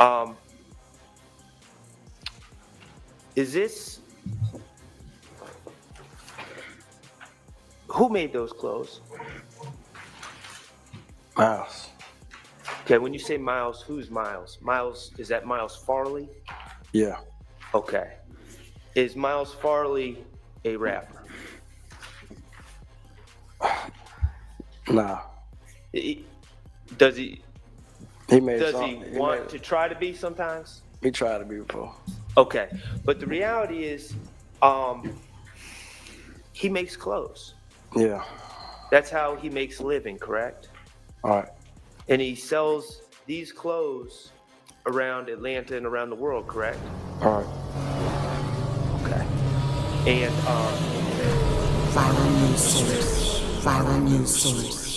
Um, is this who made those clothes? Miles. Okay, when you say Miles, who's Miles? Miles, is that Miles Farley? Yeah. Okay. Is Miles Farley a rapper? Nah. He- Does he He made does some. he want to try to be sometimes? He tried to be before. Okay. But the reality is, um, he makes clothes. Yeah. That's how he makes a living, correct? All right. And he sells these clothes around Atlanta and around the world, correct? All right. Okay. And Viral news source. Viral news source.